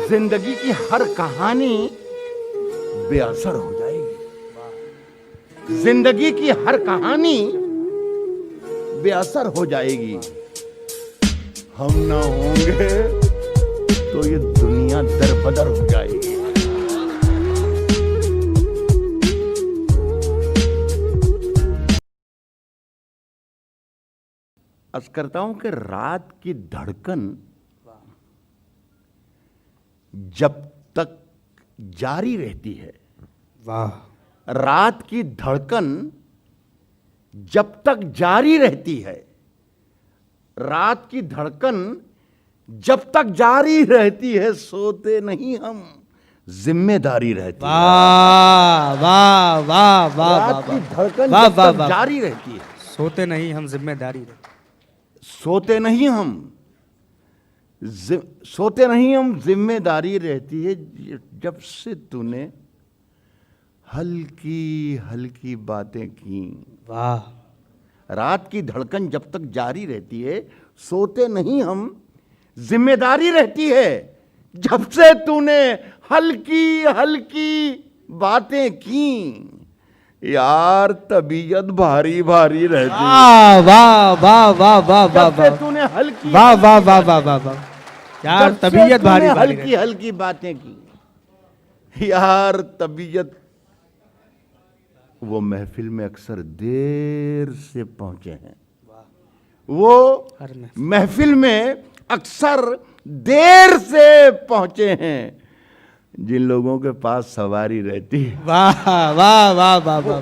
जिंदगी की हर कहानी बेअसर हो जाएगी। जिंदगी की हर कहानी बेअसर हो जाएगी। हम ना होंगे तो ये दुनिया दरबदर हो जाएगी। अर्ज करता हूं कि रात की धड़कन जब तक जारी रहती है, वाह, रात की धड़कन जब तक जारी रहती है, रात की धड़कन जब तक जारी रहती है, सोते नहीं हम, जिम्मेदारी रहती है। वाह वाह वाह वाह, रात की धड़कन वाह, जब वाह, तक वाह। जारी रहती है, सोते नहीं हम, जिम्मेदारी रहती। सोते नहीं हम, सोते नहीं हम, जिम्मेदारी रहती है। जब से तूने हल्की हल्की बातें की। वाह, रात की धड़कन जब तक जारी रहती है, सोते नहीं हम, जिम्मेदारी रहती है। जब से तूने हल्की हल्की बातें की, यार तबीयत भारी भारी रहती है। वाह वाह वाह वाह वाह वाह, जब से तूने हल्की वाह वाह वाह वाह वाह वाह, यार जब से तबीयत तूने भारी भारी हल्की हल्की बातें की, यार तबीयत। वो महफिल में अक्सर देर से पहुंचे हैं, वो महफिल में अक्सर देर से पहुंचे हैं जिन लोगों के पास सवारी रहती है। वाह वाह वाह वाह वाह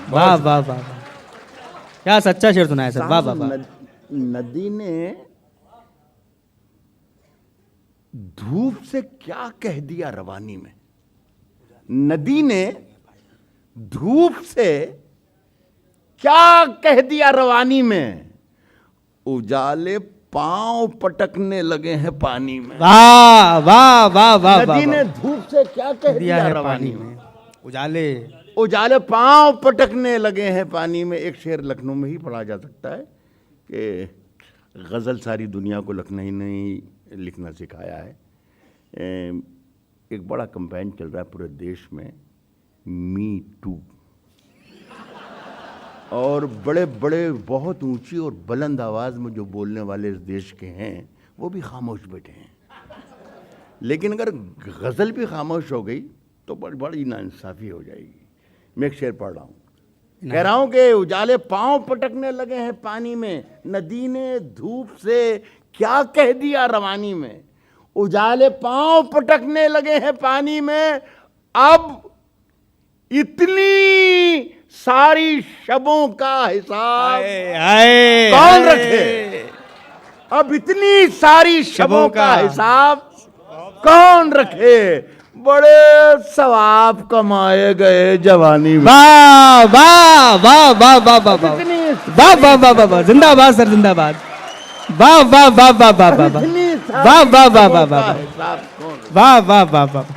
वाह वाह वाह, क्या सच्चा शेर सुना है सर। वाह वाह वाह। नदी ने धूप से क्या कह दिया रवानी में। नदी ने धूप से क्या कह दिया रवानी में, उजाले पांव पटकने लगे हैं पानी में। वाह वाह वाह वाह, नदी ने धूप से क्या कह दिया है रवानी पानी में, में, उजाले उजाले पांव पटकने लगे हैं पानी में। एक शेर लखनऊ में ही पढ़ा जा सकता है कि गज़ल सारी दुनिया को लखनऊ ही नहीं लिखना सिखाया है। एक बड़ा कैंपेन चल रहा है पूरे देश में, मी टू, और बड़े बड़े बहुत ऊंची और बुलंद आवाज़ में जो बोलने वाले इस देश के हैं वो भी खामोश बैठे हैं। लेकिन अगर गज़ल भी खामोश हो गई तो बड़ी नाइंसाफ़ी हो जाएगी। मैं एक शेर पढ़ रहा हूँ, कह रहा हूँ कि उजाले पांव पटकने लगे हैं पानी में, नदी ने धूप से क्या कह दिया रवानी में। उजाले पांव पटकने लगे हैं पानी में, अब इतनी सारी शबों का हिसाब कौन रखे। अब इतनी सारी शबों का हिसाब कौन रखे। बड़े सवाब कमाए गए जवानी में। वाह वाह वाह वाह वाह वाह वाह वाह वाह वाह वाह वाह, जिंदाबाद सर, जिंदाबाद। वाह वाह वाह वाह वाह वाह वाह वाह वाह वाह वाह वाह वाह वाह वाह वाह।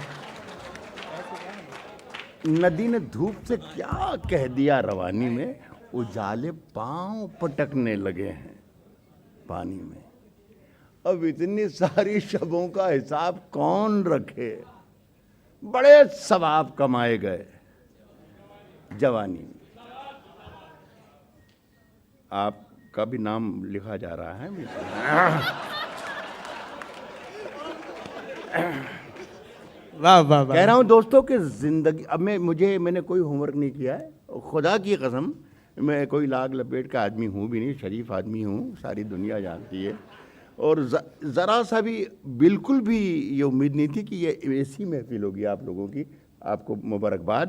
नदी ने धूप से क्या कह दिया रवानी में, उजाले पांव पटकने लगे हैं पानी में। अब इतनी सारी शबों का हिसाब कौन रखे। बड़े सवाब कमाए गए जवानी में। आपका भी नाम लिखा जा रहा है। वाह वाह वाह। कह रहा हूं दोस्तों कि जिंदगी, अब मैंने कोई होमवर्क नहीं किया है, खुदा की कसम मैं कोई लाग लपेट का आदमी हूं भी नहीं, शरीफ आदमी हूं, सारी दुनिया जानती है। और ज़रा सा भी बिल्कुल भी ये उम्मीद नहीं थी कि ये ऐसी महफिल होगी आप लोगों की। आपको मुबारकबाद।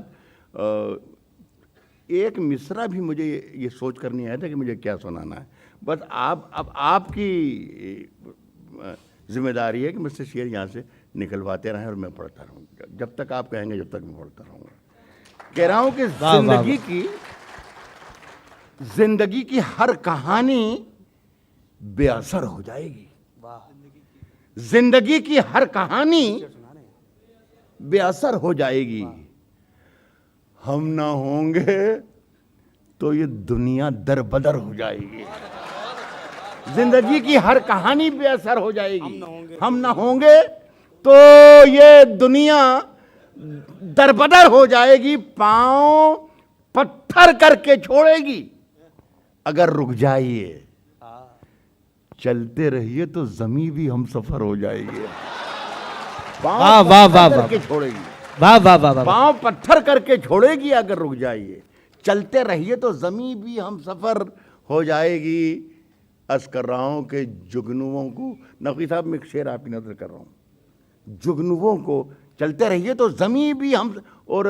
एक मिसरा भी मुझे ये सोच कर नहीं आया था कि मुझे क्या सुनाना है। बस अब आपकी जिम्मेदारी है कि मुझसे शेर यहाँ से निकलवाते रहें और मैं पढ़ता रहूँ जब तक आप कहेंगे, जब तक मैं पढ़ता रहूँगा। कह रहा हूँ कि जिंदगी की हर कहानी बेअसर हो जाएगी। जिंदगी की हर कहानी बेअसर हो जाएगी। हम ना होंगे तो ये दुनिया दरबदर हो जाएगी। जिंदगी की हर कहानी बेअसर हो जाएगी। हम ना होंगे तो ये दुनिया दरबदर हो जाएगी, पांव पत्थर करके छोड़ेगी। अगर रुक जाइए, चलते रहिए तो जमीन भी हम सफर हो जाएगी। वाह वाह वाह वाह करके छोड़ेगी, वाह वाह वाह वाह। पांव पत्थर करके छोड़ेगी। अगर रुक जाइए, चलते रहिए तो जमीन भी हम सफर हो जाएगी। अर्ज कर रहा हूं कि जुगनुओं को, नकवी साहब मैं एक शेर आपकी नजर कर रहा हूं, जुगनुओं को चलते रहिए तो जमीन भी हम, और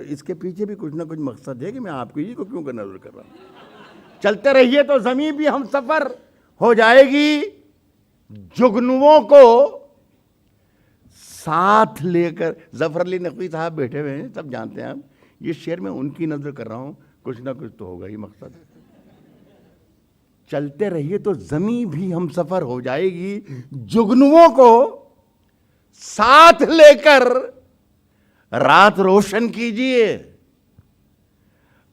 इसके पीछे भी कुछ ना कुछ मकसद है कि मैं आपको ही को क्यों कर नजर कर रहा हूं। चलते रहिए तो जमीन भी हम सफर हो जाएगी, जुगनुओं को साथ लेकर। जफर अली नकवी साहब बैठे हुए हैं, सब जानते हैं आप। ये शेर में उनकी नजर कर रहा हूं, कुछ ना कुछ तो होगा ही मकसद। चलते रहिए तो जमीन भी हम सफर हो जाएगी, जुगनुओं को साथ लेकर रात रोशन कीजिए।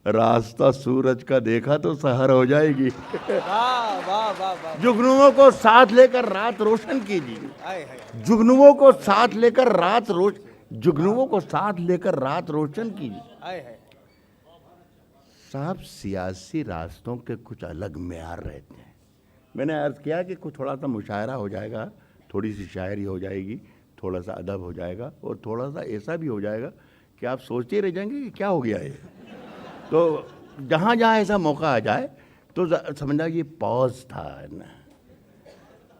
रास्ता सूरज का देखा तो सहर हो जाएगी। वाह वाह वाह वाह। जुगनुओं को साथ लेकर रात रोशन कीजिए। जुगनुओं को साथ लेकर जुगनुओं को साथ लेकर रात रोशन कीजिए। साहब, सियासी रास्तों के कुछ अलग मेयार रहते हैं। मैंने अर्ज किया कि कुछ थोड़ा सा मुशायरा हो जाएगा, थोड़ी सी शायरी हो जाएगी, थोड़ा सा अदब हो जाएगा, और थोड़ा सा ऐसा भी हो जाएगा कि आप सोचते रह जाएंगे कि क्या हो गया है। तो जहाँ जहाँ ऐसा मौका आ जाए तो समझना ये पॉज था ना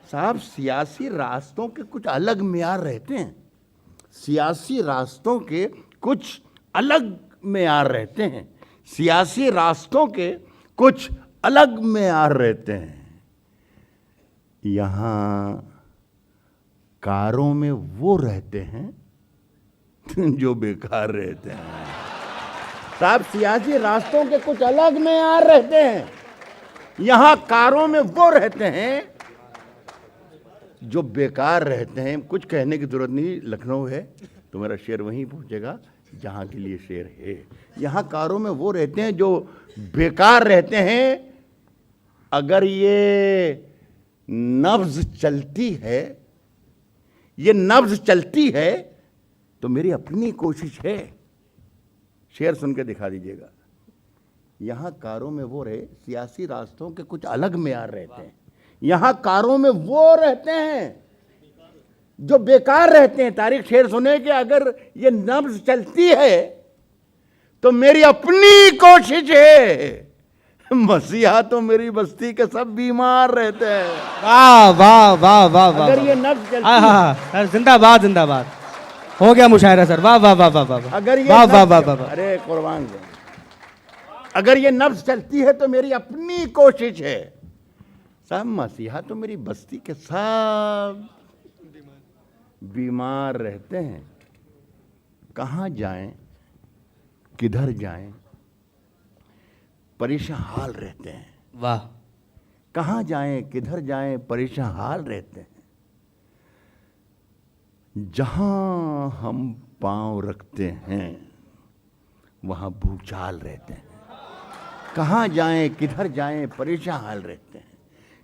साहब। सियासी रास्तों के कुछ अलग मेयार रहते हैं, सियासी रास्तों के कुछ अलग मेयार रहते हैं, सियासी रास्तों के कुछ अलग मेयार रहते हैं। यहाँ कारों में वो रहते हैं जो बेकार रहते हैं। साहब, सियासी रास्तों के कुछ अलग मेयार रहते हैं। यहाँ कारों में वो रहते हैं जो बेकार रहते हैं। कुछ कहने की जरूरत नहीं, लखनऊ है तो मेरा शेर वहीं पहुंचेगा जहाँ के लिए शेर है। यहाँ कारों में वो रहते हैं जो बेकार रहते हैं। अगर ये नब्ज चलती है, ये नब्ज चलती है तो मेरी अपनी कोशिश है। शेर सुन के दिखा दीजिएगा। यहाँ कारों में वो रहे, सियासी रास्तों के कुछ अलग मेयार रहते हैं। यहाँ कारों में वो रहते हैं जो बेकार रहते हैं। तारीख शेर सुने कि अगर ये नब्ज चलती है तो मेरी अपनी कोशिश है। मसीहा तो मेरी बस्ती के सब बीमार रहते हैं। वाह वाह वाह वाह वाह। अगर ये नब्ज चलती हाँ, जिंदाबाद जिंदाबाद। हो गया मुशायरा सर। वाह वाह वाह वाह वाह। अगर ये वाह वाह वाह वाह। अरे कुर्बान जाऊं, अगर ये नब्ज चलती है तो मेरी अपनी कोशिश है। सब मसीहा तो मेरी बस्ती के सब बीमार रहते हैं। कहाँ जाएं, किधर जाएं, परेशान हाल रहते हैं। वाह। कहाँ जाएं, किधर जाएं, परेशान हाल रहते हैं। जहां हम पांव रखते हैं वहां भूचाल रहते हैं। कहाँ जाएं, किधर जाएं, परेशान हाल रहते हैं।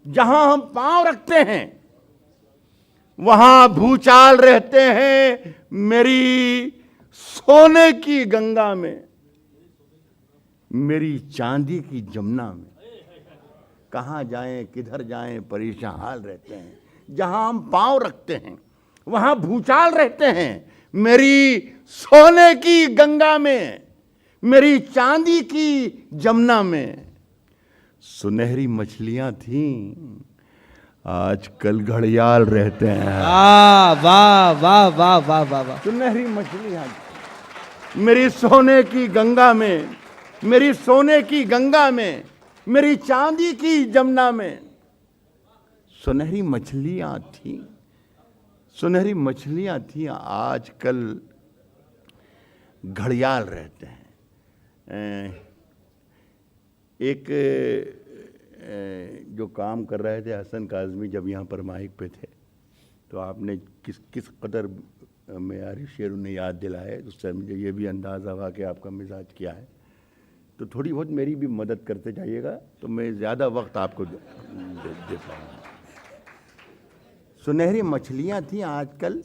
जहां हम पांव रखते हैं वहां भूचाल रहते हैं। मेरी सोने की गंगा में, मेरी चांदी की जमुना में, कहाँ जाएं, किधर जाएं, परेशान हाल रहते हैं। जहां हम पांव रखते हैं वहां भूचाल रहते हैं। मेरी सोने की गंगा में, मेरी चांदी की जमुना में सुनहरी मछलियां थीं, आजकल घड़ियाल रहते हैं। वाह वाह वाह वाह वाह वाह वाह। सुनहरी मछलियां मेरी सोने की गंगा में, मेरी सोने की गंगा में, मेरी चांदी की जमुना में सुनहरी मछलियां थीं, सुनहरी मछलियां थीं, आजकल घड़ियाल रहते हैं। एक जो काम कर रहे थे हसन काज़मी, जब यहाँ पर माइक पे थे तो आपने किस कदर मेयारी शेर उन्हें याद दिलाए, उससे मुझे ये भी अंदाज़ा हुआ कि आपका मिजाज क्या है। तो थोड़ी बहुत मेरी भी मदद करते जाइएगा तो मैं ज़्यादा वक्त आपको दे पाऊँगा। सुनहरी मछलियाँ थीं, आजकल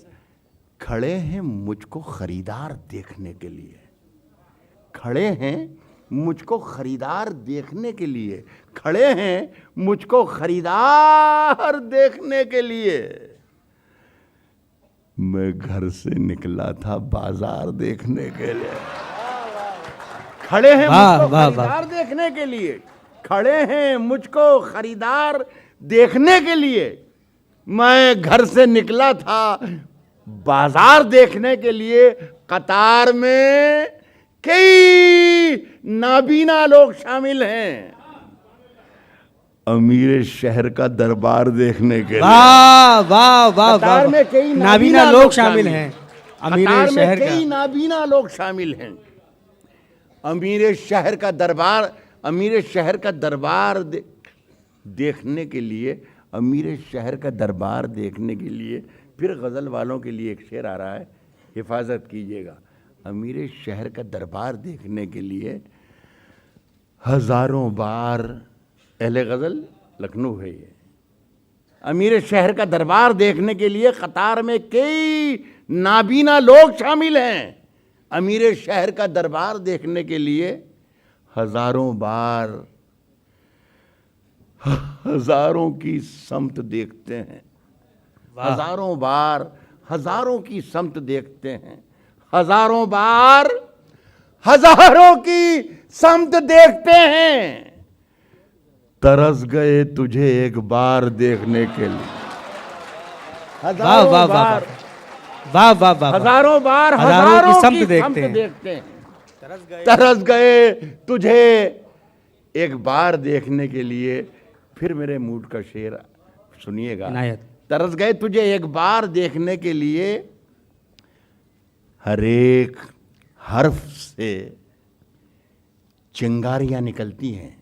खड़े हैं मुझको खरीदार देखने के लिए, खड़े हैं मुझको खरीदार देखने के लिए, खड़े हैं मुझको खरीदार देखने के लिए। मैं घर से निकला था बाजार देखने के लिए। खड़े हैं मुझको खरीदार देखने के लिए, खड़े हैं मुझको खरीदार देखने के लिए। मैं घर से निकला था बाजार देखने के लिए। कतार में कई नाबीना लोग शामिल हैं, अमीर शहर का दरबार देखने के लिए। वाह वाह वाह, कतार में कई नाबीना लोग शामिल हैं, अमीर शहर कई नाबीना लोग शामिल हैं। अमीर शहर का दरबार, अमीर शहर का दरबार देखने के लिए, अमीर शहर का दरबार देखने के लिए। फिर गज़ल वालों के लिए एक शेर आ रहा है, हिफाजत कीजिएगा। अमीर शहर का दरबार देखने के लिए हजारों बार, अहले गज़ल लखनऊ है ये। अमीर शहर का दरबार देखने के लिए कतार में कई नाबीना लोग शामिल हैं। अमीर शहर का दरबार देखने के लिए हजारों बार हजारों की समत देखते हैं, हजारों बार हजारों की समत देखते हैं, हजारों बार हजारों की समत देखते हैं। तरस गए तुझे एक बार देखने के लिए। हजारों बार, वाह वाह वाह, हजारों बार हजारों की समत देखते हैं। तरस गए तुझे एक बार देखने के लिए। फिर मेरे मूड का शेर सुनिएगा। तरस गए तुझे एक बार देखने के लिए, हर एक हर्फ से चिंगारियां निकलती हैं।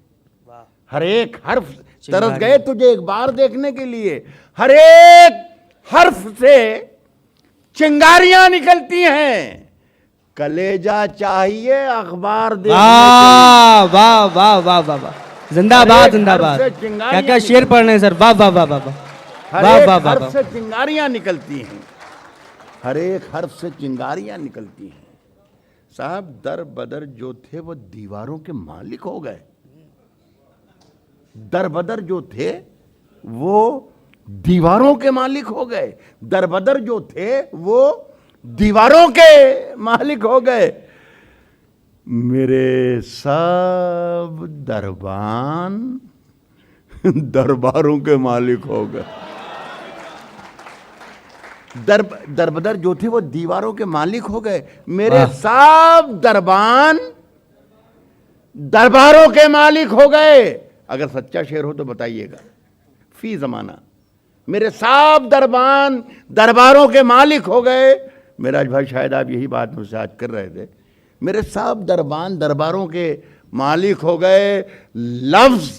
हर एक हर्फ, तरस गए तुझे एक बार देखने के लिए, हर एक हर्फ से चिंगारियां निकलती हैं। कलेजा चाहिए अखबार देखने वाह वाह वाह वाह वाह वाह, जिंदाबाद जिंदाबाद। क्या क्या शेर पढ़ रहे हैं सर, वाह वाह वाह वाह वाह वाह वाह वाह। से चिंगारियां निकलती हैं, हर एक हर्फ से चिंगारियां निकलती हैं। साहब दर बदर जो थे वो दीवारों के मालिक हो गए। दर बदर जो थे वो दीवारों के मालिक हो गए। दर बदर जो थे वो दीवारों के मालिक हो गए। मेरे सब दरबान दरबारों के मालिक हो गए। दरबदर जो थे वो दीवारों के मालिक हो गए। मेरे सब दरबान दरबारों के मालिक हो गए। अगर सच्चा शेर हो तो बताइएगा। फी जमाना मेरे सब दरबान दरबारों के मालिक हो गए। मेराज भाई शायद आप यही बात मुझसे आज कर रहे थे। मेरे सब दरबान दरबारों के मालिक हो गए। लफ्ज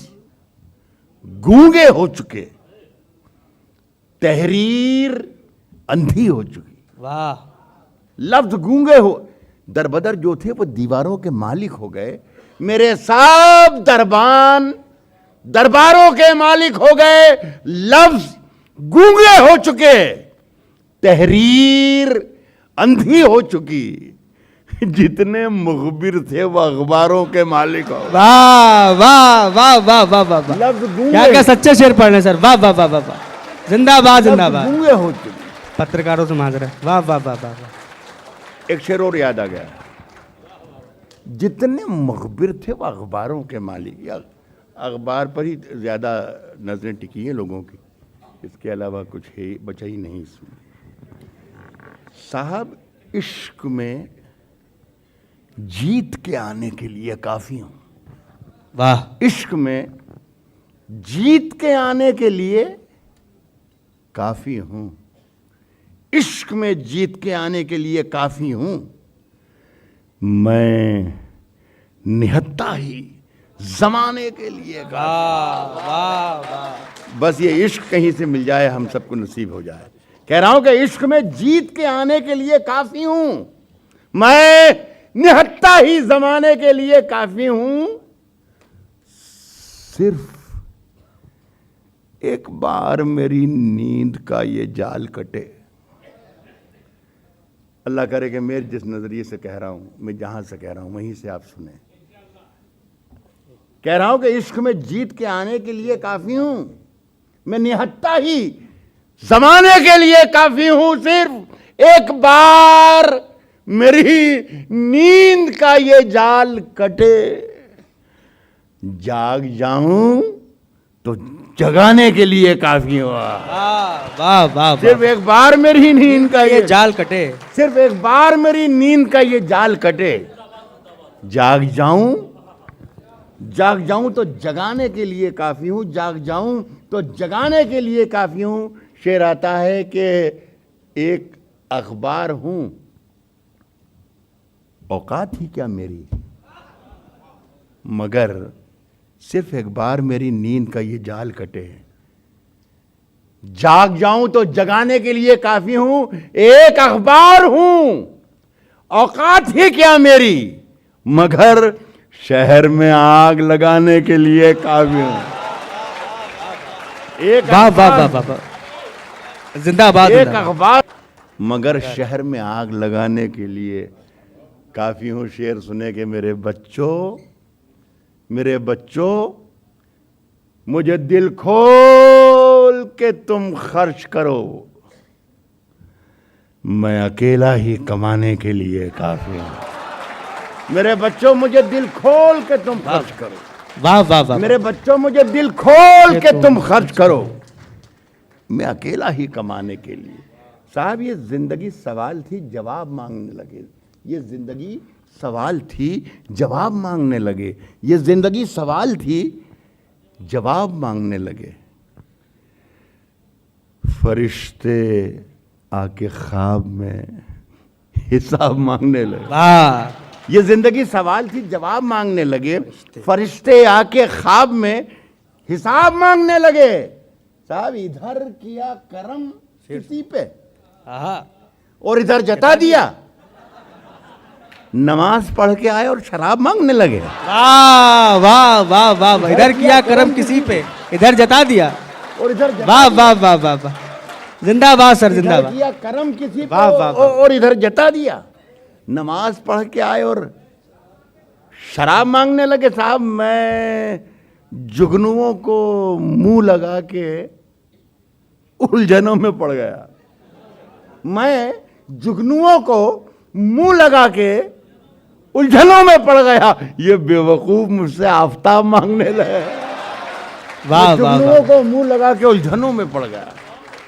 गूंगे हो चुके, तहरीर अंधी हो चुकी। वाह, लफ्ज गूंगे हो, दरबदर जो थे वो दीवारों के मालिक हो गए। मेरे सब दरबान दरबारों के मालिक हो गए। लफ्ज गूंगे हो चुके, तहरीर अंधी हो चुकी। जितने मुखबिर थे वो अखबारों के मालिक हो। वाह वाह वाह वाह वाह वाह, लफ्ज गूंगे, क्या क्या सच्चे शेर पढ़ रहे हैं सर, वाह वाह वाह वाह वाह, जिंदाबाद जिंदाबाद। गूंगे हो चुके, पत्रकारों से माजरा, वाह वाह वाह वाह वाह। एक शेर और याद आ गया। जितने मुखबिर थे वो अखबारों के मालिक। या अखबार पर ही ज़्यादा नजरें टिकी हैं लोगों की, इसके अलावा कुछ है बचा ही नहीं इसमें। साहब इश्क में जीत के आने के लिए काफ़ी हूँ। वाह, इश्क में जीत के आने के लिए काफ़ी हूँ। इश्क में जीत के आने के लिए काफ़ी हूँ। मैं निहत्ता ही जमाने के लिए। वाह वाह वाह। बस ये इश्क कहीं से मिल जाए, हम सबको नसीब हो जाए। कह रहा हूं कि इश्क में जीत के आने के लिए काफ़ी हूं। मैं निहत्ता ही जमाने के लिए काफ़ी हूं। सिर्फ एक बार मेरी नींद का ये जाल कटे, अल्लाह करे कि मैं जिस नज़रिए से कह रहा हूँ, मैं जहाँ से कह रहा हूँ वहीं से आप सुने। कह रहा हूँ कि इश्क में जीत के आने के लिए काफ़ी हूँ, मैं निहत्ता ही ज़माने के लिए काफ़ी हूँ। सिर्फ एक बार मेरी नींद का ये जाल कटे, जाग जाऊं तो जगाने के लिए काफी हुआ। वाह वाह, सिर्फ एक बार मेरी नींद का ये जाल कटे, सिर्फ एक बार मेरी नींद का ये जाल कटे, जाग जाऊं तो जगाने के लिए काफी हूं, जाग जाऊं तो जगाने के लिए काफी हूं। शेर आता है कि एक अखबार हूं, औकात ही क्या मेरी, मगर सिर्फ एक बार मेरी नींद का ये जाल कटे, जाग जाऊं तो जगाने के लिए काफी हूं। एक अखबार हूं, औकात ही क्या मेरी, मगर शहर में आग लगाने के लिए काफी हूं। एक वाह वाह वाह वाह, जिंदाबाद। एक अखबार मगर शहर में आग लगाने के लिए काफी हूं। शेर सुने के मेरे बच्चों मुझे दिल खोल के तुम खर्च करो, मैं अकेला ही कमाने के लिए काफी हूं। मेरे बच्चों मुझे दिल खोल के तुम खर्च करो। वाह वाह वाह, मेरे बच्चों मुझे दिल खोल के तुम खर्च करो, मैं अकेला ही कमाने के लिए। साहब ये जिंदगी सवाल थी, जवाब मांगने लगे। ये जिंदगी सवाल थी, जवाब मांगने लगे। ये जिंदगी सवाल थी, जवाब मांगने लगे। फरिश्ते आके ख्वाब में हिसाब मांगने लगे। वाह, ये जिंदगी सवाल थी, जवाब मांगने लगे। फरिश्ते आके ख्वाब में हिसाब मांगने लगे। साहब इधर किया करम किसी पे और इधर जता दिया, नमाज पढ़ के आए और शराब मांगने लगे। वाह वाह वाह वाह, इधर किया करम किसी पे, इधर जता दिया और इधर वाह वाह वाह वाह वाह, जिंदाबाद सर, जिंदाबाद। किया करम किसी पे वाह, वाह, और इधर जता दिया, नमाज पढ़ के आए और शराब मांगने लगे। साहब मैं जुगनुओं को मुंह लगा के उलझनों में पड़ गया। मैं जुगनुओं को मुंह लगा के उलझनों में पड़ गया। ये बेवकूफ मुझसे आफताब मांगने लगे। वाह वाह, जुगनुओं को मुंह लगा के उलझनों में पड़ गया।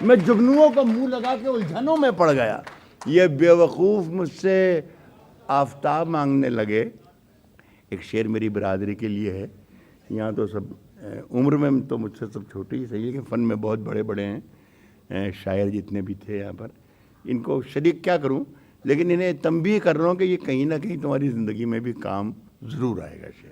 मैं जुगनुओं को मुंह लगा के उलझनों में पड़ गया। ये बेवकूफ मुझसे आफताब मांगने लगे। एक शेर मेरी बिरादरी के लिए है। यहाँ तो सब उम्र में तो मुझसे सब छोटे ही सही, लेकिन फ़न में बहुत बड़े बड़े हैं। शायर जितने भी थे यहाँ पर, इनको शरीक क्या करूँ, लेकिन इन्हें तंबीह कर रहा हूँ कि ये कहीं ना कहीं तुम्हारी ज़िंदगी में भी काम ज़रूर आएगा। शेर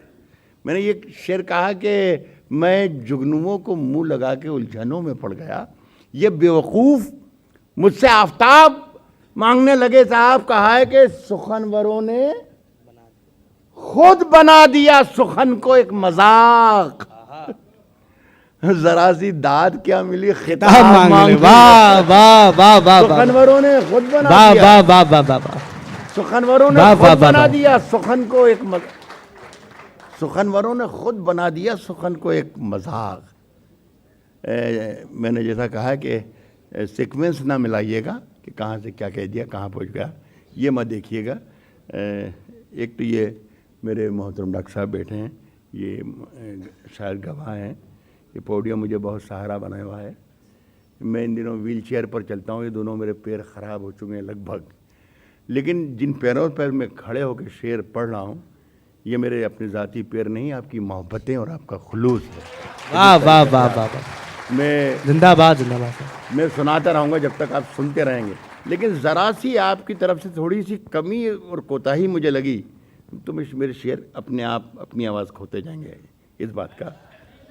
मैंने ये शेर कहा कि मैं जुगनुओं को मुंह लगा के उलझनों में पड़ गया। ये बेवकूफ़ मुझसे आफताब मांगने लगे। साहब कहा है कि सुखनवरों ने खुद बना दिया सुखन को एक मजाक, जरा सी दाद क्या मिली, खिताब मांग। वाह वाह वाह वाह, सुखनवरों ने खुद बना वाह दिया, वाह वाह वाह वाह वाह, सुखनवरों ने खुद बना दिया सुखन को एक सुखनवरों ने खुद बना दिया सुखन को एक मजाक। मैंने जैसा कहा कि सीक्वेंस ना मिलाइएगा कि कहाँ से क्या कह दिया, कहाँ पहुँच गया, ये मत देखिएगा। एक तो ये मेरे मोहतरम डॉक्टर साहब बैठे हैं, ये शायद गवाह हैं। ये पोडियम मुझे बहुत सहारा बनाया हुआ है। मैं इन दिनों व्हील चेयर पर चलता हूँ। ये दोनों मेरे पैर ख़राब हो चुके हैं लगभग, लेकिन जिन पैरों पर मैं खड़े होकर शेर पढ़ रहा हूँ, ये मेरे अपने ज़ाती पैर नहीं, आपकी मोहब्बतें और आपका खुलूस है। वाह वाह वाह वाह, मैं जिंदाबाद जिंदाबाद। मैं सुनाता रहूँगा जब तक आप सुनते रहेंगे, लेकिन ज़रा सी आपकी तरफ से थोड़ी सी कमी और कोताही मुझे लगी तो मेरे शेर अपने आप अपनी आवाज़ खोते जाएंगे। इस बात का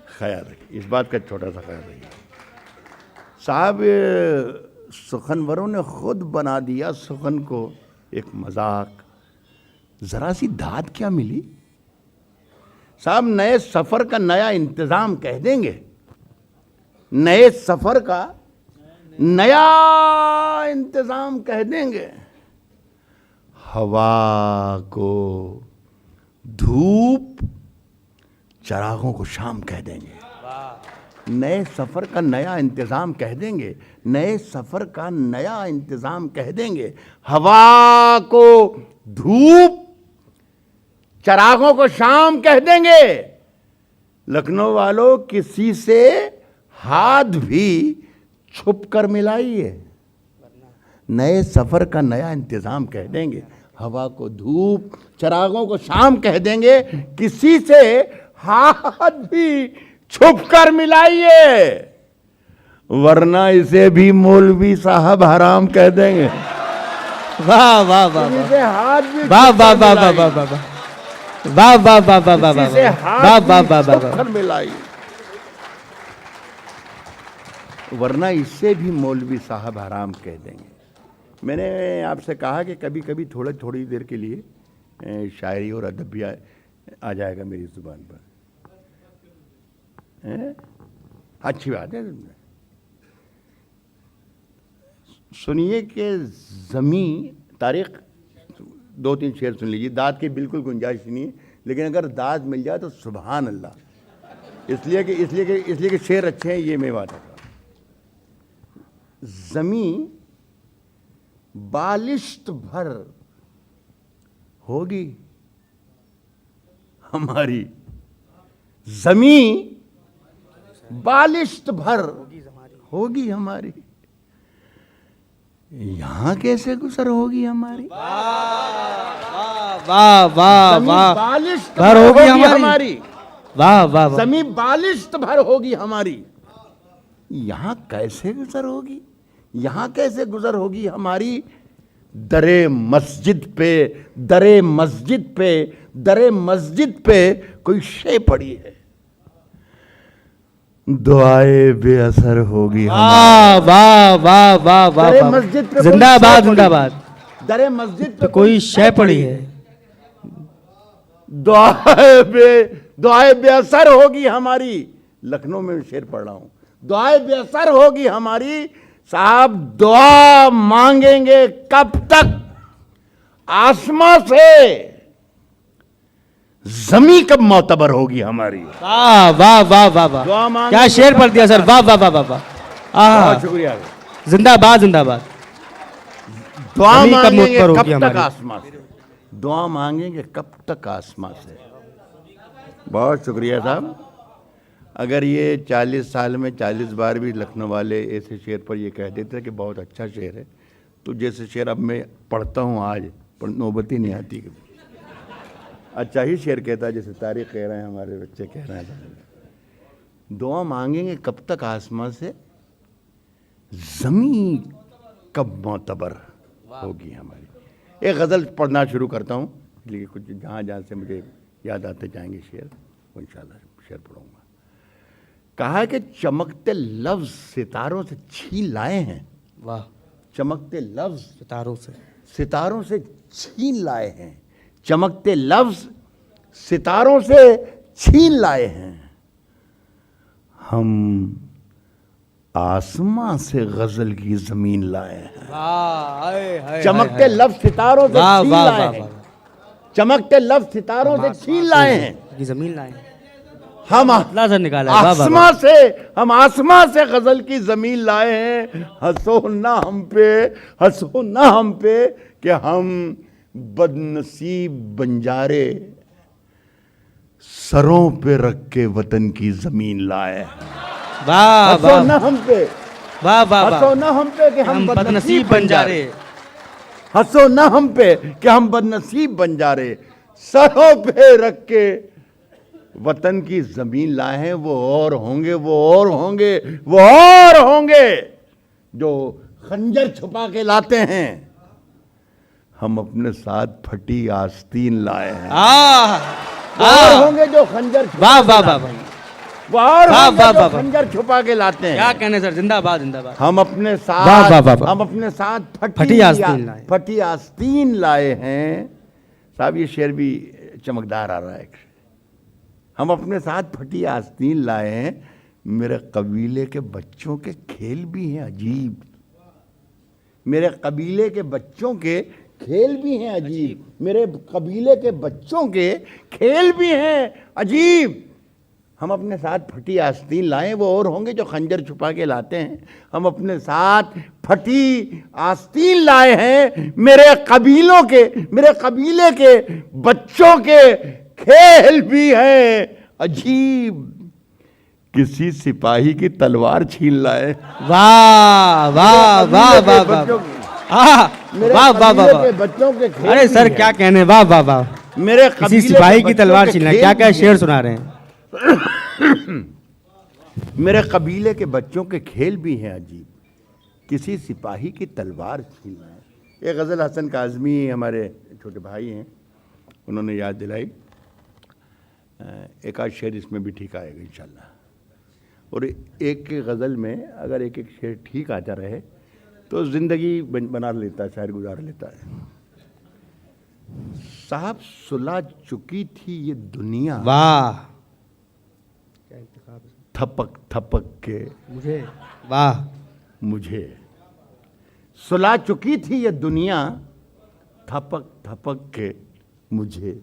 ख्याल रखिए, इस बात का छोटा सा ख्याल रखिए। साहब सुखनवरों ने खुद बना दिया सुखन को एक मजाक, ज़रा सी दाद क्या मिली। साहब नए सफ़र का नया इंतज़ाम कह देंगे, नए सफ़र का नया इंतज़ाम कह देंगे। हवा को धूप, चरागों को शाम कह देंगे। नए सफ़र का नया इंतज़ाम कह देंगे, नए सफ़र का नया इंतज़ाम कह देंगे। हवा को धूप, चरागों को शाम कह देंगे। लखनऊ वालों, किसी से हाथ भी छुप कर मिलाइए, नए सफ़र का नया इंतज़ाम कह देंगे। हवा को धूप, चरागों को शाम कह देंगे। किसी से हाथ भी छुप कर मिलाइए, वरना इसे भी मौलवी साहब हराम कह देंगे। वाह वाह वाह किसी से हाथ भी वाह छुप वाह कर वाह वाह मिलाइए। वाह वाह वाह वाह वाह वाह किसी से वाह हाथ वाह भी वाह वाह छुप कर मिलाइए, वरना इससे भी मौलवी साहब हराम कह देंगे। मैंने आपसे कहा कि कभी कभी थोड़ी देर के लिए शायरी और अदब भी आ जाएगा मेरी ज़ुबान पर। अच्छी बात है। सुनिए कि ज़मी तारीख 2-3 शेर सुन लीजिए। दाद की बिल्कुल गुंजाइश नहीं है, लेकिन अगर दाद मिल जाए तो सुभान अल्लाह। इसलिए कि शेर अच्छे हैं, ये मैं बात है। ज़मी बालिश्त भर होगी हमारी, ज़मी बालिश्त भर होगी हमारी, यहां कैसे गुजर होगी हमारी। वाह वाह वाह बालिश्त भर भर होगी होगी हमारी। हमारी, वाह वाह वाह ज़मी बालिश्त भर होगी हमारी, यहां कैसे गुजर होगी, यहां कैसे गुजर होगी हमारी। दरे मस्जिद पे, दरे मस्जिद पे, दरे मस्जिद पे कोई शे पड़ी है, दुआए बेअसर होगी वाह वाह वाह वाह वाह दरे वाह। मस्जिद पे कोई जिंदाबाद शे पड़ी। जिंदाबाद। दरे मस्जिद पे तो कोई शय पड़ी है, दुआए बेअसर होगी हमारी। लखनऊ में शेर पढ़ रहा हूं, दुआए बेअसर होगी हमारी। साहब दुआ मांगेंगे कब तक, आसमां से जमी कब मोतबर होगी हमारी। वाह वाह वाह वाह वाह, दुआ मांगेंगे क्या शेर कब पढ़ दिया सर, वाह वाह वाह वाह वाह। बहुत शुक्रिया। जिंदाबाद जिंदाबाद। दुआ जमी कब मांगेंगे मोतबर कब होगी तक हमारी। आसमां से, दुआ मांगेंगे कब तक आसमां से। बहुत शुक्रिया साहब। अगर ये 40 साल में 40 बार भी लखनऊ वाले ऐसे शेर पर ये कह देते कि बहुत अच्छा शेर है, तो जैसे शेर अब मैं पढ़ता हूँ आज, पर नौबत ही नहीं आती कभी। अच्छा ही शेर कहता है, जैसे तारीख कह रहे हैं, हमारे बच्चे कह रहे हैं। दुआ मांगेंगे कब तक आसमां से, ज़मी कब मोतबर होगी हमारी। एक गज़ल पढ़ना शुरू करता हूँ, इसलिए कुछ जहाँ जहाँ से मुझे याद आते जाएंगे शेर, वो इंशाल्लाह शेर पढ़ूँगा। कहा कि चमकते लफ्ज़ सितारों से छीन लाए हैं। वाह। चमकते लफ्ज़ सितारों से छीन लाए हैं, चमकते लफ्ज़ सितारों से छीन लाए हैं। हम आसमां से गज़ल की ज़मीन लाए हैं। चमकते लफ्ज़ सितारों से छीन लाए हैं, चमकते लफ्ज़ सितारों से छीन लाए हैं। जमीन लाए, हम निकाला आसमां से, हम आसमां से गजल की जमीन लाए हैं। हंसो ना हम पे, हंसो ना हम पे कि हम बदनसीब बंजारे सरों पे रख के वतन की जमीन लाए। वाह हंसो ना हम पे, वाह वाह, हंसो ना हम पे कि हम बदनसीब बंजारे, हंसो ना हम पे कि हम बदनसीब बंजारे सरों पे रख के वतन की जमीन लाए हैं। वो और होंगे, वो और होंगे, वो और होंगे जो खंजर छुपा के लाते हैं। हम अपने साथ फटी आस्तीन लाए हैं। वो और होंगे जो खंजर, वाह वाह वाह, वो और होंगे जो खंजर छुपा के लाते हैं। क्या कहने सर, जिंदाबाद जिंदाबाद। हम अपने साथ, हम अपने साथ फटी आस्तीन लाए हैं। साहब ये शेर भी चमकदार आ रहा है। हम अपने साथ फटी आस्तीन लाए हैं। मेरे कबीले के बच्चों के खेल भी हैं अजीब, मेरे कबीले के बच्चों के खेल भी हैं अजीब, मेरे कबीले के बच्चों के खेल भी हैं अजीब। हम अपने साथ फटी आस्तीन लाएं, वो और होंगे जो खंजर छुपा के लाते हैं। हम अपने साथ फटी आस्तीन लाए हैं, मेरे कबीले के बच्चों के खेल भी हैं अजीब। किसी सिपाही की तलवार छीन लाए। वाह वाह वाह वाह वाह वाह वाह वाह, बच्चों के खेल। अरे सर क्या कहने, वाह वाह वाह। मेरे किसी सिपाही की तलवार छीनना, क्या क्या शेर सुना रहे हैं। मेरे कबीले के बच्चों के खेल भी हैं अजीब, किसी सिपाही की तलवार छीनना है। ये गज़ल हसन काज़मी हमारे छोटे भाई हैं, उन्होंने याद दिलाई। एक आध शेर इसमें भी ठीक आएगा इंशाल्लाह। और एक की गज़ल में अगर एक एक शेर ठीक आता रहे तो ज़िंदगी बना लेता है, शायर गुजार लेता है। साहब सुलह चुकी थी ये दुनिया, वाह, थपक थपक के मुझे, वाह, मुझे सुला चुकी थी ये दुनिया, थपक थपक के मुझे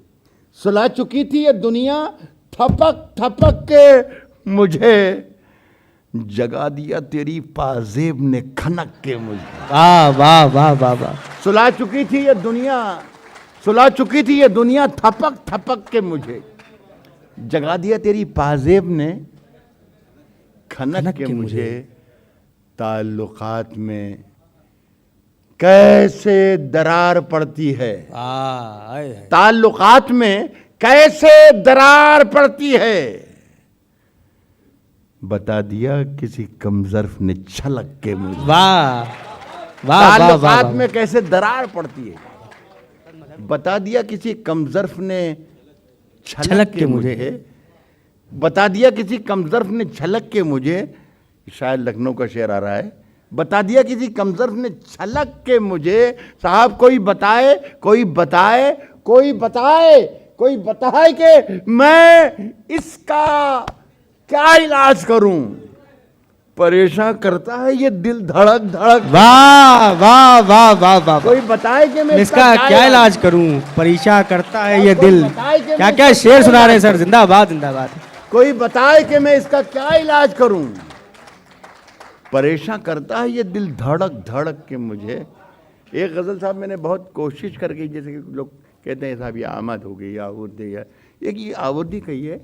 सुला चुकी थी ये दुनिया, थपक थपक के मुझे जगा दिया तेरी पाजेब ने खनक के मुझे। वाह वाह वाह वाह वाह। सुला चुकी थी ये दुनिया, सुला चुकी थी ये दुनिया, थपक थपक के मुझे जगा दिया तेरी पाजेब ने खनक के मुझे। ताल्लुकात में कैसे दरार पड़ती है, ताल्लुकात में कैसे दरार पड़ती है, बता दिया किसी कमजर्फ ने छलक के मुझे। वाह वाह, ताल्लुकात में कैसे दरार पड़ती है, बता दिया किसी कमजर्फ ने छलक के मुझे, बता दिया किसी कमजर्फ ने छलक के मुझे। शायद लखनऊ का शेर आ रहा है, बता दिया किसी कमजर्फ ने छलक के मुझे। साहब कोई बताए, कोई बताए, कोई बताए, कोई बताए कि मैं इसका क्या इलाज करूं, परेशान करता है ये दिल धड़क धड़क। वाह वाह वाह वाह वाह। कोई बताए कि मैं इसका क्या इलाज करूं, परेशान करता है ये दिल। क्या क्या शेर सुना रहे हैं सर, जिंदाबाद जिंदाबाद। कोई बताए कि मैं इसका क्या इलाज करूं, परेशान करता है ये दिल धड़क धड़क के मुझे। एक गज़ल साहब मैंने बहुत कोशिश करके, जैसे कि लोग कहते हैं साहब ये आमद हो गई, आवृत्ति है, एक ये आवृत्ति कही है,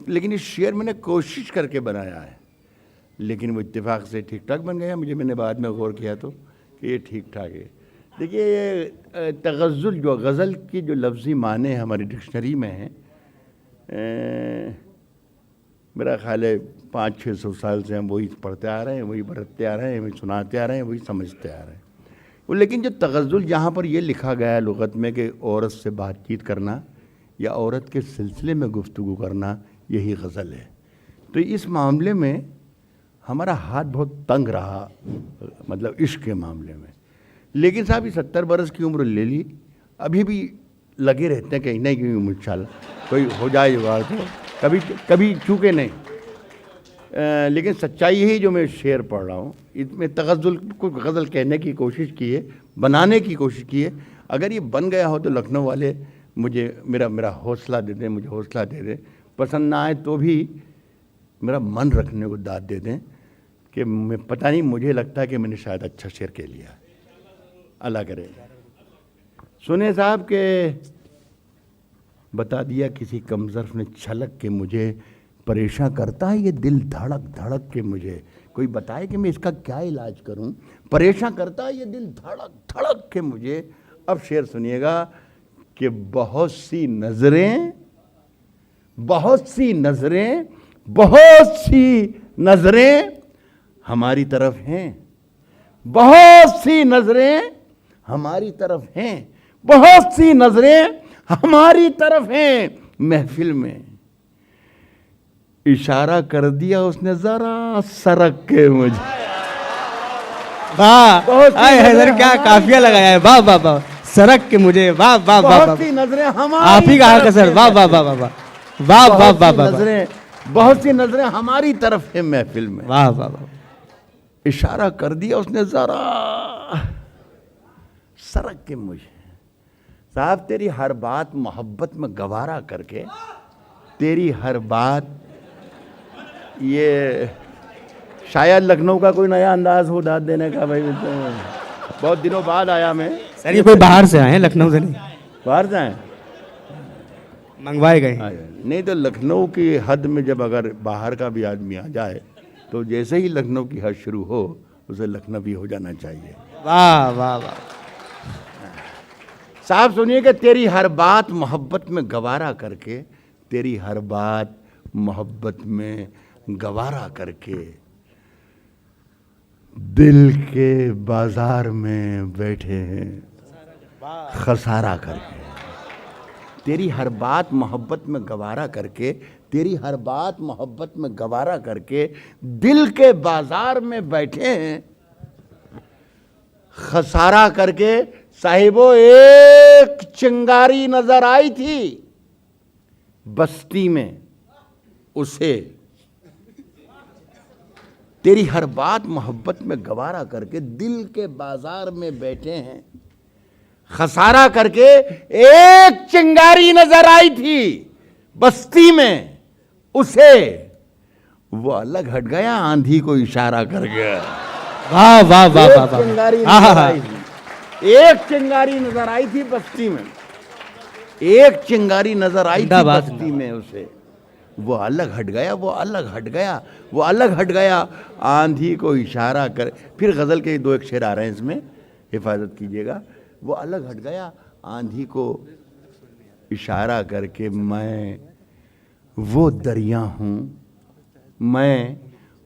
लेकिन इस शेर मैंने कोशिश करके बनाया है, लेकिन वो इत्तेफाक से ठीक ठाक बन गया। मैंने बाद में गौर किया तो कि ये ठीक ठाक है। देखिए ये तगज़ुल जो गज़ल की जो लफ्ज़ी माने हमारी डिक्शनरी में है, मेरा ख्याल है 500-600 साल से हम वही पढ़ते आ रहे हैं, वही बरतते आ रहे हैं, वही सुनाते आ रहे हैं, वही समझते आ रहे हैं। लेकिन जो तगज़ुल यहाँ पर ये लिखा गया है लुग़त में कि औरत से बातचीत करना या औरत के सिलसिले में गुफ्तगू करना, यही गज़ल है। तो इस मामले में हमारा हाथ बहुत तंग रहा, मतलब इश्क के मामले में। लेकिन साहब ये 70 बरस की उम्र ले ली, अभी भी लगे रहते हैं कहीं ना कहीं इंशाल्लाह कोई हो जाए जुगाड़, तो कभी कभी चूके नहीं। लेकिन सच्चाई यही जो मैं शेर पढ़ रहा हूँ, इसमें तगज़ुल को गज़ल कहने की कोशिश की है, बनाने की कोशिश की है। अगर ये बन गया हो तो लखनऊ वाले मुझे मेरा हौसला दे दें, मुझे हौसला दे दें। पसंद ना आए तो भी मेरा मन रखने को दाद दे दें कि मैं, पता नहीं, मुझे लगता है कि मैंने शायद अच्छा शेर कह लिया। अल्लाह करे। सुने साहब के बता दिया किसी कमजर्फ ने छलक के मुझे, परेशान करता है ये दिल धड़क धड़क के मुझे। कोई बताए कि मैं इसका क्या इलाज करूं, परेशान करता है ये दिल धड़क धड़क के मुझे। अब शेर सुनिएगा कि बहुत सी नजरें, बहुत सी नजरें, बहुत सी नजरें हमारी तरफ हैं, बहुत सी नजरें हमारी तरफ हैं, बहुत सी नजरें हमारी तरफ हैं। महफिल में इशारा कर दिया उसने जरा सरक के मुझे। वाह, सर क्या काफिया लगाया है, वाह वाह वाह, सरक के मुझे, वाह वाह वाह। बहुत सी नजरें हमारी, आप ही कहा सर, वाह वाह वाह वाह वाह वाह वाह वाह। नजरें, बहुत सी नजरें हमारी तरफ है महफिल में, वाह वाह वाह। इशारा कर दिया उसने जरा सरक के मुझे साहब तेरी हर बात मोहब्बत में गवारा करके, तेरी हर बात, ये शायद लखनऊ का कोई नया अंदाज हो दाद देने का भाई। बहुत दिनों बाद आया मैं। सर ये कोई बाहर से आए हैं, लखनऊ से नहीं, बाहर जाए मंगवाए गए। नहीं तो लखनऊ की हद में जब अगर बाहर का भी आदमी आ जाए तो जैसे ही लखनऊ की हद शुरू हो उसे लखनवी हो जाना चाहिए। वाह वाह वाह। साहब सुनिए कि तेरी हर बात मोहब्बत में गवारा करके, तेरी हर बात मोहब्बत में गवारा करके, दिल के बाजार में बैठे हैं खसारा करके। तेरी हर बात मोहब्बत में गवारा करके, तेरी हर बात मोहब्बत में गवारा करके, दिल के बाजार में बैठे हैं खसारा करके। साहिबो एक चिंगारी नजर आई थी बस्ती में, उसे तेरी हर बात मोहब्बत में गवारा करके, दिल के बाजार में बैठे हैं खसारा करके। एक चिंगारी नजर आई थी बस्ती में, उसे वो अलग हट गया आंधी को इशारा कर गया। वाह वाह वाह वाह वाह। चिंगारी नजर आई थी, एक चिंगारी नजर आई थी बस्ती में, एक चिंगारी नजर आई थी बस्ती में, उसे वो अलग हट गया, वो अलग हट गया, वो अलग हट गया आंधी को इशारा कर। फिर गजल के दो एक शेर आ रहे हैं इसमें, हिफाजत कीजिएगा। वो अलग हट गया आंधी को इशारा करके, मैं वो दरिया हूँ, मैं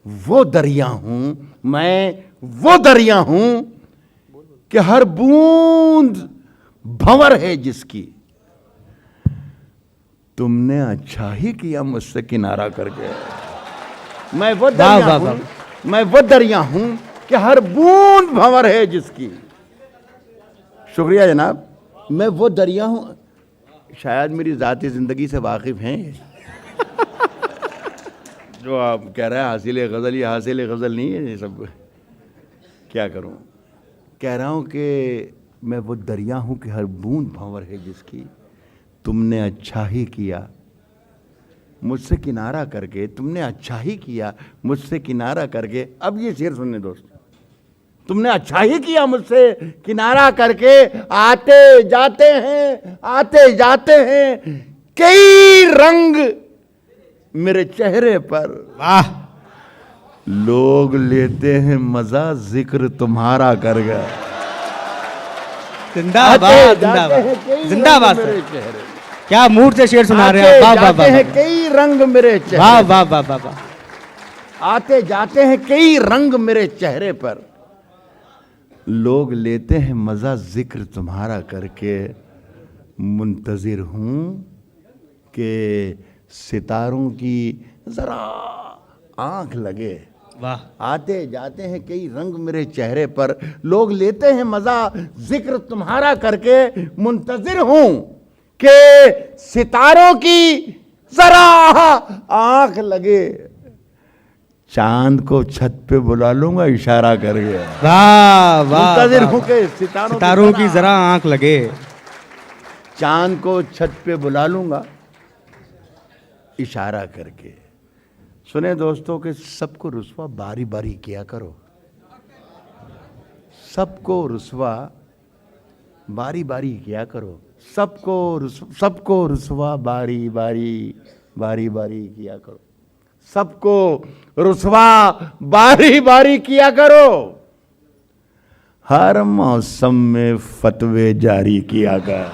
वो दरिया हूँ, मैं वो दरिया हूँ कि हर बूंद भंवर है जिसकी। तुमने अच्छा ही किया मुझसे किनारा करके। मैं वो दरिया हूँ, मैं वो दरिया हूँ कि हर बूंद भंवर है जिसकी। शुक्रिया जनाब। मैं वो दरिया हूँ, शायद मेरी ज़ाती ज़िंदगी से वाकिफ़ हैं जो आप कह रहे हैं हासिल गज़ल, ये हासिल गज़ल नहीं है ये सब। क्या करूँ, कह रहा हूँ कि मैं वो दरिया हूँ कि हर बूंद भंवर है जिसकी। तुमने अच्छा ही किया मुझसे किनारा करके, तुमने अच्छा ही किया मुझसे किनारा करके। अब ये शेर सुनने दोस्त, तुमने अच्छा ही किया मुझसे किनारा करके। आते जाते हैं, आते जाते हैं कई रंग मेरे चेहरे पर। वाह। लोग लेते हैं मजा जिक्र तुम्हारा कर गया। जिंदाबाद जिंदाबाद जिंदाबाद सर। क्या मूड से शेर सुना रहे हैं। वाह वाह वाह। कई रंग मेरे चेहरे, वाह वाह वाह वाह वाह। आते जाते हैं कई रंग मेरे चेहरे पर। लोग लेते हैं मजा जिक्र तुम्हारा करके। मुंतजिर हूं कि सितारों की जरा आंख लगे। वाह। आते जाते हैं कई रंग मेरे चेहरे पर, लोग लेते हैं मजा जिक्र तुम्हारा करके। मुंतजिर हूं कि सितारों की जरा आंख लगे। चांद को छत पे बुला लूंगा इशारा करके। वाह वाह। मुंतजिर हूं कि सितारों की जरा आंख लगे। चांद को छत पे बुला लूंगा इशारा करके। सुने दोस्तों कि सबको रुस्वा बारी बारी किया करो, सबको रुस्वा बारी बारी किया करो, सबको रुस्वा बारी बारी किया करो, सबको रुस्वा बारी बारी किया करो। हर मौसम में फतवे जारी किया कर।